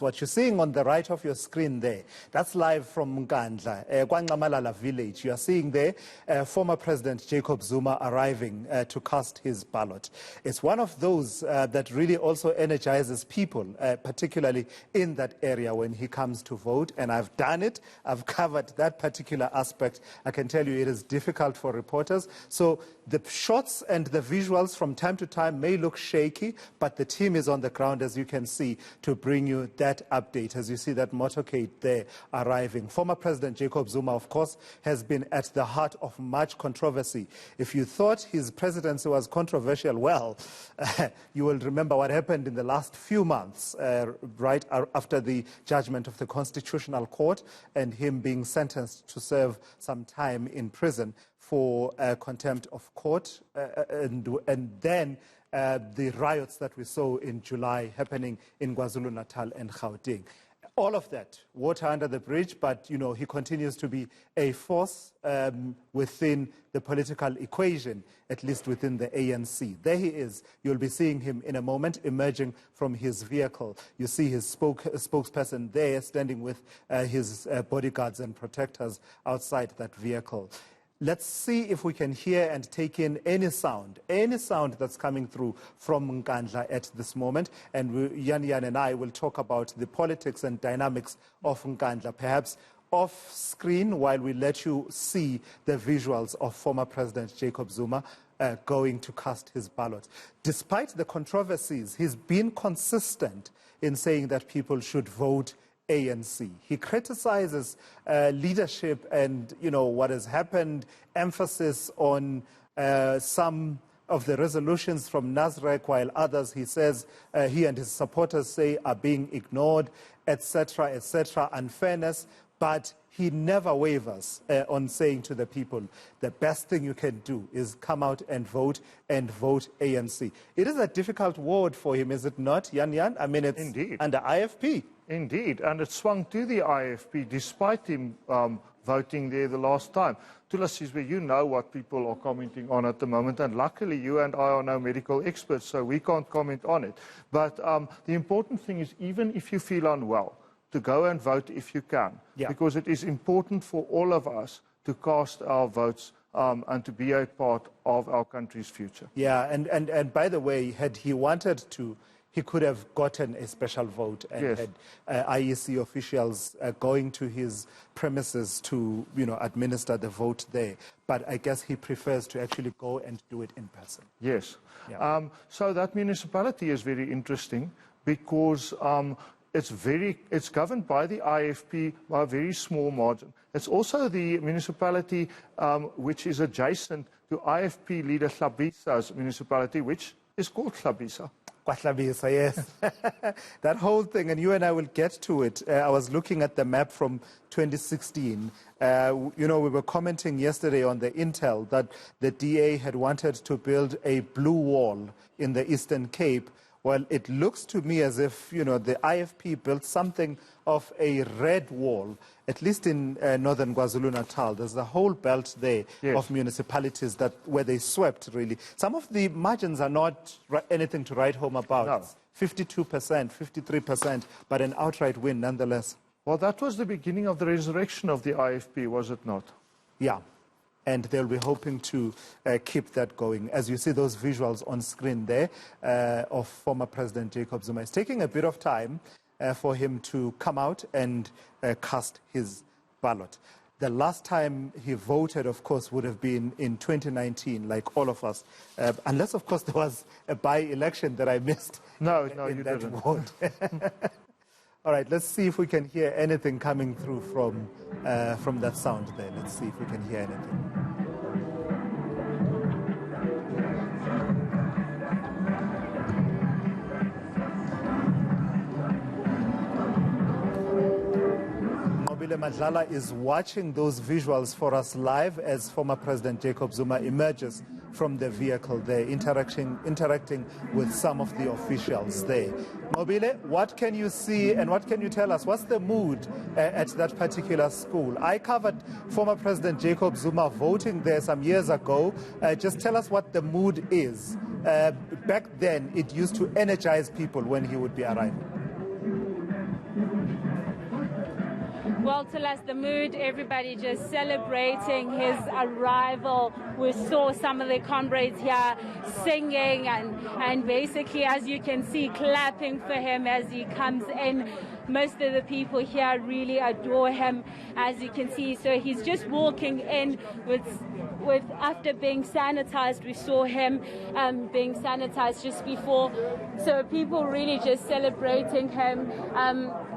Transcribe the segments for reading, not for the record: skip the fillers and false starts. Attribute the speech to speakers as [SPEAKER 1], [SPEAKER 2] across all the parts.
[SPEAKER 1] What you're seeing on the right of your screen there, that's live from Nkandla, Malala village. You are seeing there former President Jacob Zuma arriving to cast his ballot. It's one of those that really also energizes people, particularly in that area when he comes to vote. And I've done it. I've covered that particular aspect. I can tell you it is difficult for reporters. So the shots and the visuals from time to time may look shaky, but the team is on the ground, as you can see, to bring you that update. As you see that motorcade there arriving. Former President Jacob Zuma, of course, has been at the heart of much controversy. If you thought his presidency was controversial, well, you will remember what happened in the last few months, right after the judgment of the Constitutional Court and him being sentenced to serve some time in prison for contempt of court, and then the riots that we saw in July happening in KwaZulu-Natal and Gauteng. All of that, water under the bridge, but, you know, he continues to be a force within the political equation, at least within the ANC. There he is. You'll be seeing him in a moment emerging from his vehicle. You see his spokesperson there standing with his bodyguards and protectors outside that vehicle. Let's see if we can hear and take in any sound that's coming through from Nkandla at this moment. And Yan and I will talk about the politics and dynamics of Nkandla, perhaps off screen, while we let you see the visuals of former President Jacob Zuma going to cast his ballot. Despite the controversies, he's been consistent in saying that people should vote ANC. He criticizes leadership and, you know, what has happened, emphasis on some of the resolutions from Nasrec, while others, he says, he and his supporters say are being ignored, etc., unfairness. But he never wavers on saying to the people, the best thing you can do is come out and vote ANC. It is a difficult word for him, is it not, Yan? I mean, it's Indeed. Under IFP.
[SPEAKER 2] Indeed, and it swung to the IFP despite him voting there the last time. Tulasizwe, you know what people are commenting on at the moment, and luckily you and I are no medical experts, so we can't comment on it. But the important thing is, even if you feel unwell, to go and vote if you can, because it is important for all of us to cast our votes and to be a part of our country's future.
[SPEAKER 1] Yeah, and by the way, had he wanted to, he could have gotten a special vote and had IEC officials going to his premises to, you know, administer the vote there. But I guess he prefers to actually go and do it in person.
[SPEAKER 2] Yes. Yeah. So that municipality is very interesting because it's governed by the IFP by a very small margin. It's also the municipality which is adjacent to IFP leader Hlabisa's municipality, which is called Hlabisa.
[SPEAKER 1] Yes. That whole thing, and you and I will get to it. I was looking at the map from 2016. You know, we were commenting yesterday on the intel that the DA had wanted to build a blue wall in the Eastern Cape. Well, it looks to me as if, you know, the IFP built something of a red wall, at least in northern KwaZulu-Natal. There's a whole belt there of municipalities where they swept, really. Some of the margins are not anything to write home about.
[SPEAKER 2] No.
[SPEAKER 1] 52%, 53%, but an outright win nonetheless.
[SPEAKER 2] Well, that was the beginning of the resurrection of the IFP, was it not?
[SPEAKER 1] Yeah. And they'll be hoping to keep that going. As you see those visuals on screen there of former President Jacob Zuma. It's taking a bit of time for him to come out and cast his ballot. The last time he voted, of course, would have been in 2019, like all of us. Unless, of course, there was a by-election that I missed.
[SPEAKER 2] No, you didn't.
[SPEAKER 1] All right, let's see if we can hear anything coming through from that sound there. Let's see if we can hear anything. Nqobile Madlala is watching those visuals for us live as former President Jacob Zuma emerges from the vehicle there, interacting with some of the officials there. Nqobile, what can you see and what can you tell us? What's the mood at that particular school? I covered former President Jacob Zuma voting there some years ago. Just tell us what the mood is. Back then, it used to energize people when he would be arriving.
[SPEAKER 3] Well, to us, the mood, everybody just celebrating his arrival. We saw some of their comrades here singing and basically, as you can see, clapping for him as he comes in. Most of the people here really adore him, as you can see. So he's just walking in with after being sanitized. We saw him being sanitized just before. So people really just celebrating him,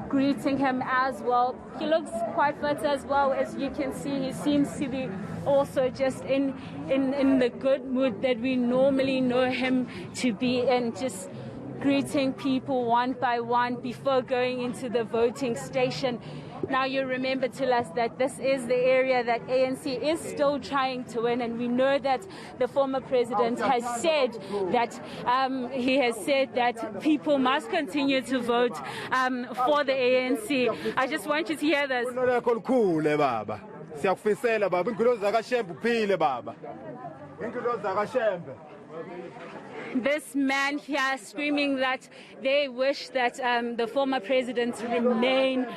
[SPEAKER 3] greeting him as well. He looks quite fit as well, as you can see. He seems to be also just in the good mood that we normally know him to be in, just greeting people one by one before going into the voting station. Now, you remember to us that this is the area that ANC is still trying to win, and we know that the former president has said that people must continue to vote for the ANC. I just want you to hear this. This man here screaming that they wish that the former president remain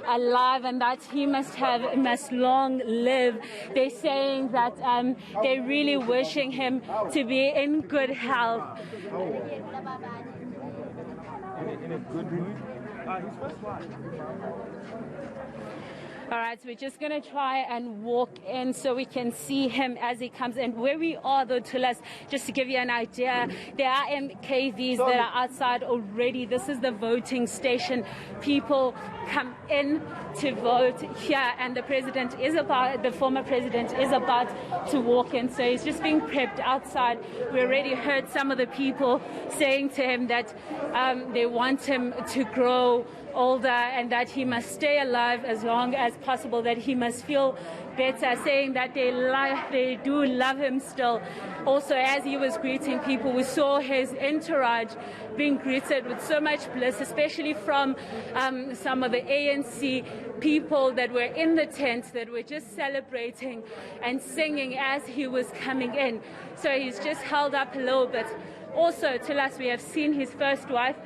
[SPEAKER 3] alive and that he must long live. They're saying that they're really wishing him to be in good health. In a good mood? All right, so we're just going to try and walk in so we can see him as he comes in. Where we are, though, Tulas, just to give you an idea, there are MKVs that are outside already. This is the voting station. People come in to vote here, and the former president is about to walk in. So he's just being prepped outside. We already heard some of the people saying to him that they want him to grow older and that he must stay alive as long as possible, that he must feel better, saying that they do love him still. Also, as he was greeting people, we saw his entourage being greeted with so much bliss, especially from some of the ANC people that were in the tent that were just celebrating and singing as he was coming in. So he's just held up a little bit. Also, to us, we have seen his first wife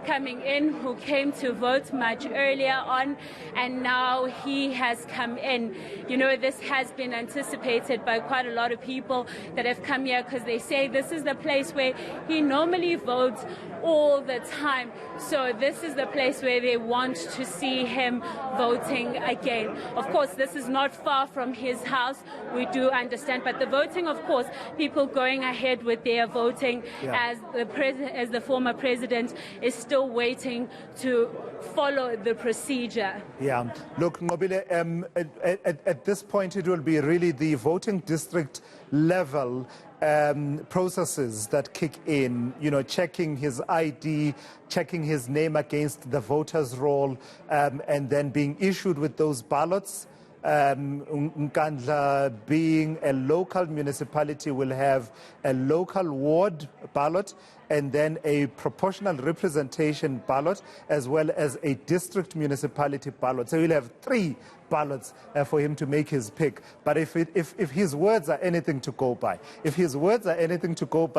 [SPEAKER 3] coming in, who came to vote much earlier on, and now he has come in. You know, this has been anticipated by quite a lot of people that have come here because they say this is the place where he normally votes all the time. So this is the place where they want to see him voting again. Of course, this is not far from his house, we do understand, but the voting, of course, people going ahead with their voting, as the former president is still waiting to follow the procedure.
[SPEAKER 1] Yeah, look, Nqobile, at this point it will be really the voting district level processes that kick in, you know, checking his ID, checking his name against the voters' roll, and then being issued with those ballots. Nkandla, being a local municipality, will have a local ward ballot and then a proportional representation ballot, as well as a district municipality ballot. So he'll have 3 ballots for him to make his pick. But if his words are anything to go by,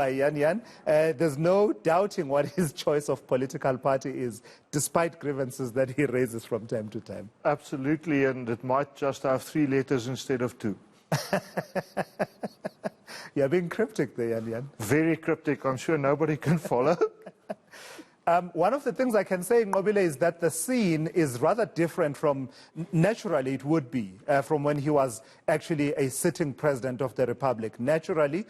[SPEAKER 1] Yan, there's no doubting what his choice of political party is, despite grievances that he raises from time to time.
[SPEAKER 2] Absolutely, and it might just have 3 letters instead of 2.
[SPEAKER 1] You're being cryptic there, Yan.
[SPEAKER 2] Very cryptic. I'm sure nobody can follow.
[SPEAKER 1] One of the things I can say, Nqobile, is that the scene is rather different from, naturally it would be, from when he was actually a sitting president of the Republic. Naturally,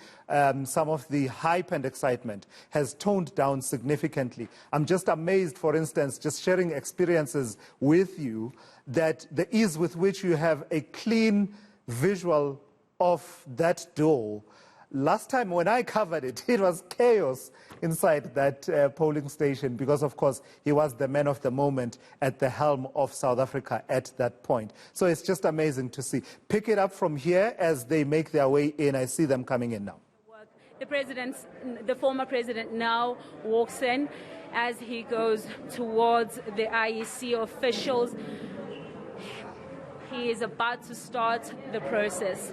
[SPEAKER 1] some of the hype and excitement has toned down significantly. I'm just amazed, for instance, just sharing experiences with you, that the ease with which you have a clean visual of that door. Last time when I covered it, it was chaos inside that polling station because, of course, he was the man of the moment at the helm of South Africa at that point. So it's just amazing to see. Pick it up from here as they make their way in. I see them coming in now.
[SPEAKER 3] The former president now walks in as he goes towards the IEC officials. He is about to start the process.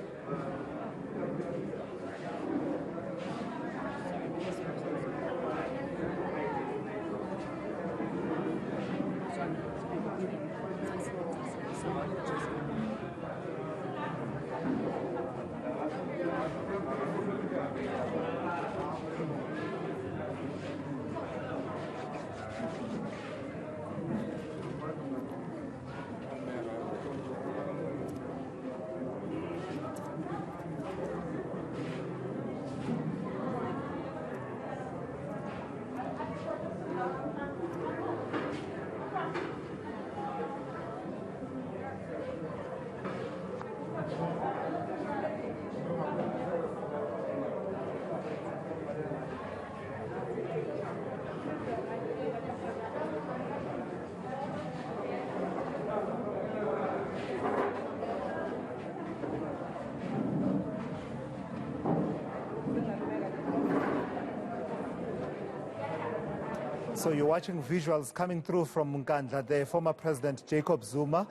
[SPEAKER 1] So you're watching visuals coming through from Nkandla, the former President Jacob Zuma,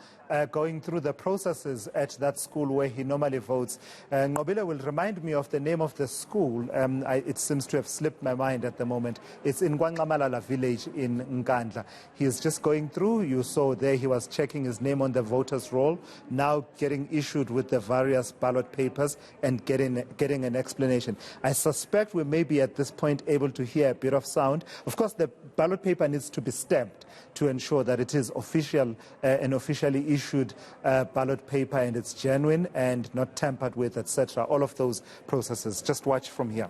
[SPEAKER 1] going through the processes at that school where he normally votes. Nqobile will remind me of the name of the school. It seems to have slipped my mind at the moment. It's in Nqobile Madlala village in Nkandla. He is just going through. You saw there he was checking his name on the voters' roll, now getting issued with the various ballot papers and getting an explanation. I suspect we may be at this point able to hear a bit of sound. Of course, the ballot paper needs to be stamped to ensure that it is official, an officially issued ballot paper, and it's genuine and not tampered with, etc. All of those processes. Just watch from here.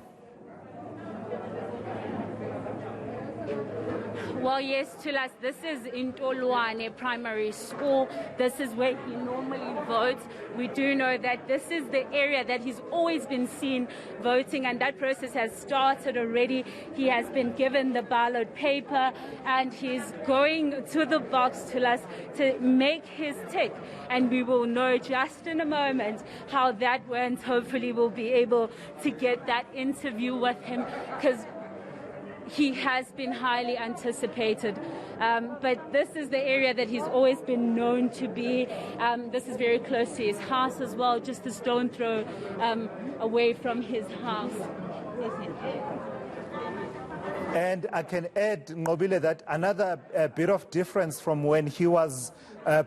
[SPEAKER 3] Well, yes, Tulas, this is in Ntolwane Primary School. This is where he normally votes. We do know that this is the area that he's always been seen voting, and that process has started already. He has been given the ballot paper, and he's going to the box, Tulas, to make his tick. And we will know just in a moment how that went. Hopefully we'll be able to get that interview with him, because he has been highly anticipated. But this is the area that he's always been known to be. This is very close to his house as well, just a stone throw away from his house.
[SPEAKER 1] And I can add, Nqobile, that another bit of difference from when he was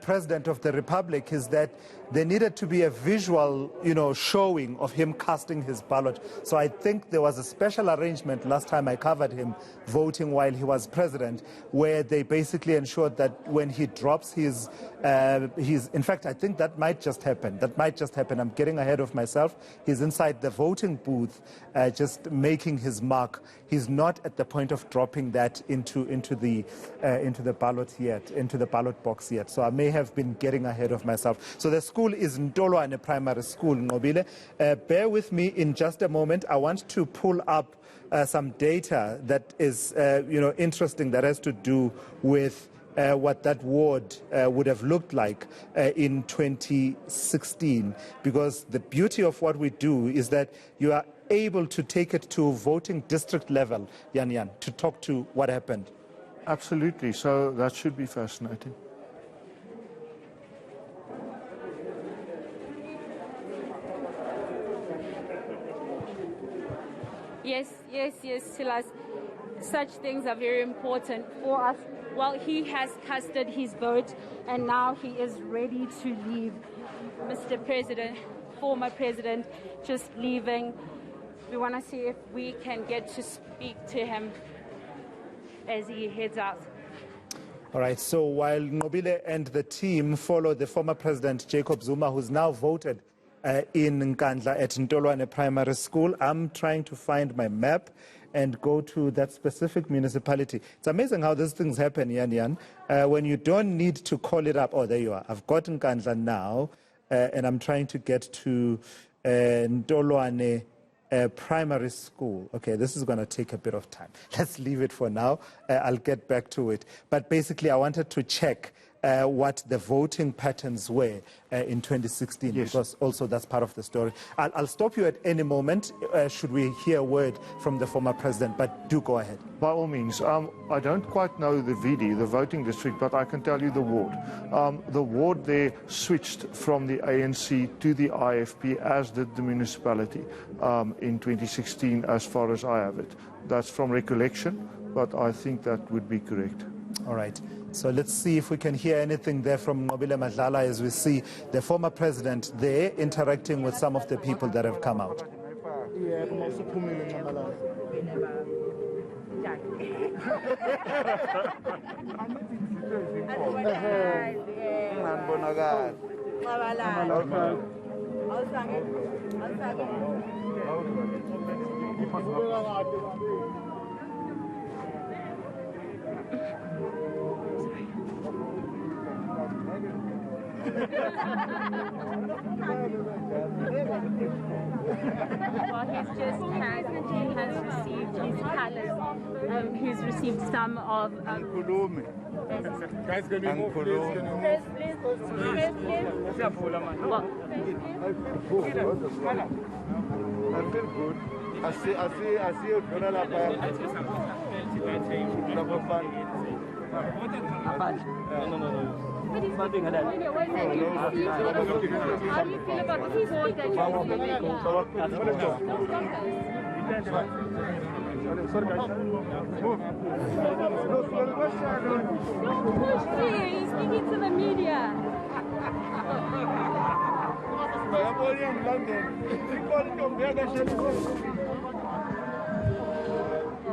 [SPEAKER 1] President of the Republic is that there needed to be a visual, showing of him casting his ballot. So I think there was a special arrangement last time I covered him voting while he was president, where they basically ensured that when he drops his, in fact, I think that might just happen. I'm getting ahead of myself. He's inside the voting booth, just making his mark. He's not at the point of dropping that into the ballot yet, into the ballot box yet. So I may have been getting ahead of myself. So the school is Ntolwane Primary School, Nqobile. Bear with me in just a moment. I want to pull up some data that is, interesting, that has to do with what that ward would have looked like in 2016. Because the beauty of what we do is that you are able to take it to voting district level, Yan, to talk to what happened.
[SPEAKER 2] Absolutely. So that should be fascinating.
[SPEAKER 3] Yes, Silas. Such things are very important for us. Well, he has casted his vote, and now he is ready to leave. Mr. President, former President, just leaving. We want to see if we can get to speak to him as he heads out.
[SPEAKER 1] All right, so while Nqobile and the team follow the former President Jacob Zuma, who's now voted in Nkandla at Ntolwane Primary School, I'm trying to find my map and go to that specific municipality. It's amazing how these things happen, Yan. When you don't need to call it up. Oh, there you are. I've got Nkandla now, and I'm trying to get to Ntolwane Primary School. Okay, this is going to take a bit of time. Let's leave it for now. I'll get back to it. But basically, I wanted to check what the voting patterns were in 2016,
[SPEAKER 2] yes,
[SPEAKER 1] because also that's part of the story. I'll stop you at any moment should we hear a word from the former president, but do go ahead.
[SPEAKER 2] By all means. I don't quite know the VD, the voting district, but I can tell you the ward. The ward there switched from the ANC to the IFP, as did the municipality in 2016, as far as I have it. That's from recollection, but I think that would be correct.
[SPEAKER 1] All right. So let's see if we can hear anything there from Nqobile Madlala as we see the former president there interacting with some of the people that have come out.
[SPEAKER 3] Well, he has received his colours. He's received some of.
[SPEAKER 4] Guys, can we move, please?
[SPEAKER 3] Please.
[SPEAKER 4] I feel good. I see you, Donald.
[SPEAKER 3] How do you feel about the support that He's speaking to the media.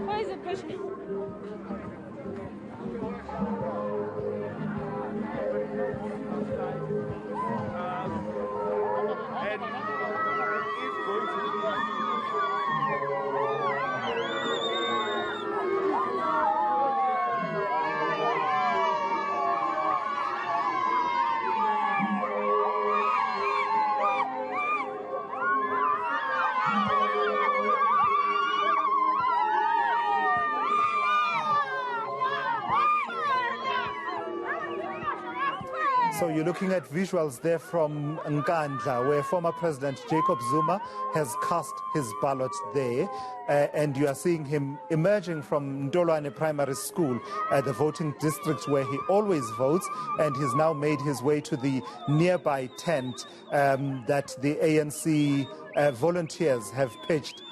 [SPEAKER 3] Why is it pushing?
[SPEAKER 1] So you're looking at visuals there from Nkandla, where former President Jacob Zuma has cast his ballot there. And you are seeing him emerging from Ndolwane Primary School, the voting district where he always votes. And he's now made his way to the nearby tent that the ANC volunteers have pitched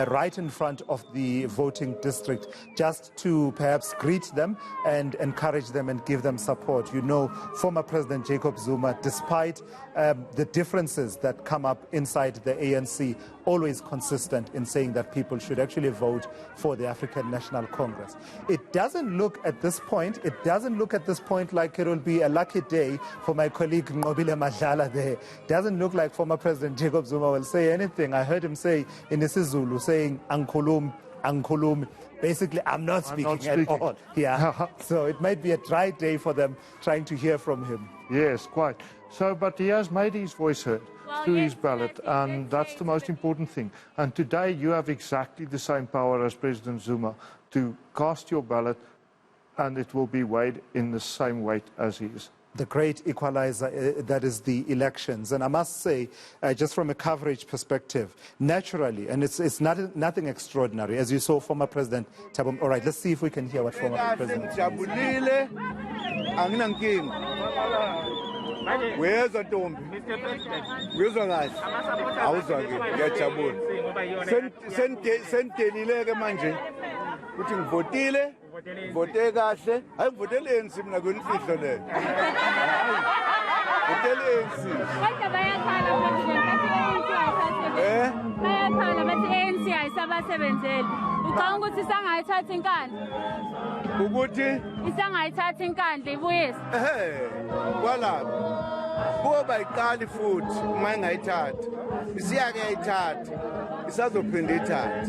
[SPEAKER 1] right in front of the voting district, just to perhaps greet them and encourage them and give them support. You know, former President Jacob Zuma, despite the differences that come up inside the ANC, always consistent in saying that people should actually vote for the African National Congress. It doesn't look at this point like it will be a lucky day for my colleague Nqobile Madlala there. Doesn't look like former President Jacob Zuma will say anything. I heard him say in isiZulu, saying Ankulum. Basically, I'm not speaking at all. Yeah. So it might be a dry day for them trying to hear from him.
[SPEAKER 2] Yes, quite. So, but he has made his voice heard through his ballot, and that's the most important thing. And today you have exactly the same power as President Zuma to cast your ballot, and it will be weighed in the same weight as his.
[SPEAKER 1] The great equalizer, that is the elections. And I must say, just from a coverage perspective, naturally, and it's nothing extraordinary, as you saw former President Thabo. All right, let's see if we can hear what former President
[SPEAKER 4] Where's the tomb? Where's the nice? I was talking. Vote kahle hayi votele ANC mina kwenifihlo le votele ANC
[SPEAKER 3] Kodwa bayakhala bayakhala bathi ANC ayisabasebenzeli ucanga ukuthi isangayithatha inkandla
[SPEAKER 4] ukuthi
[SPEAKER 3] isangayithatha inkandla ibuyise
[SPEAKER 4] kwalapha kuba iqali futhi uma ingayithatha isiyake yayithatha isazophinda ithatha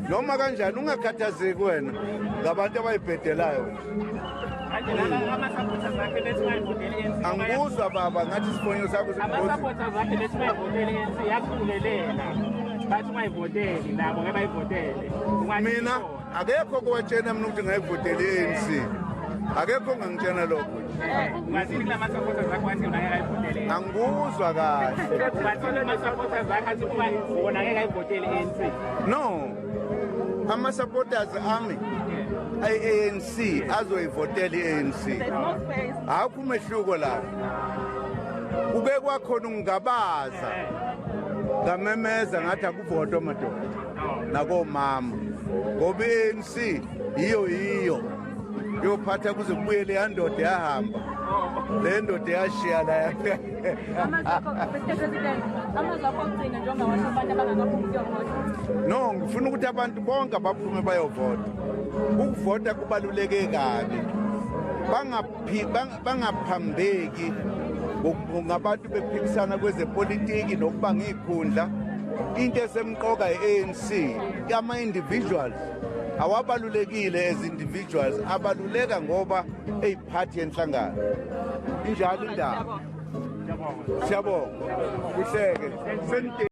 [SPEAKER 4] noma kanjani ungakhathazeki wena ngabantu abayibhedelayo anguzwa baba ngathi isifonyo sakho
[SPEAKER 5] ama-supporters zakhe lethi mayivotele i-ANC yakhulelela bathi ungayivoteli nabo ngebayivotele
[SPEAKER 4] mina akekho kowatshena mina ukuthi ngayivotele i-ANC akekho ongangitshena lokho
[SPEAKER 5] ungazini kulama-supporters zakho wathi wona ngeke ayivotele
[SPEAKER 4] anguzwa kahle
[SPEAKER 5] bathole ama-supporters zakhe athi kuba wona ngeke ayivotele i-ANC
[SPEAKER 4] no ama-supporters ami i-ANC azoyivotela i-ANC akho umehluko lapho kuke kwakhona ungabaza ngamemeza ngathi akuvotwa madoda nakomama ngoba i-ANC iyo yophatha kuze kubuyele yandoda yahamba le ndoda yashiya la no ngifuna ukuthi abantu bonke abaphume bayovota ukuvota kubaluleke kabi bangaphambeki ngabantu bephikisana kwezepolitiki nokuba ngikhundla into esemqoka i-ANC ama-individuals awabalulekile as individuals abaluleka ngoba eyiphathi yenhlangano injalo indaba siyabonga kuhleke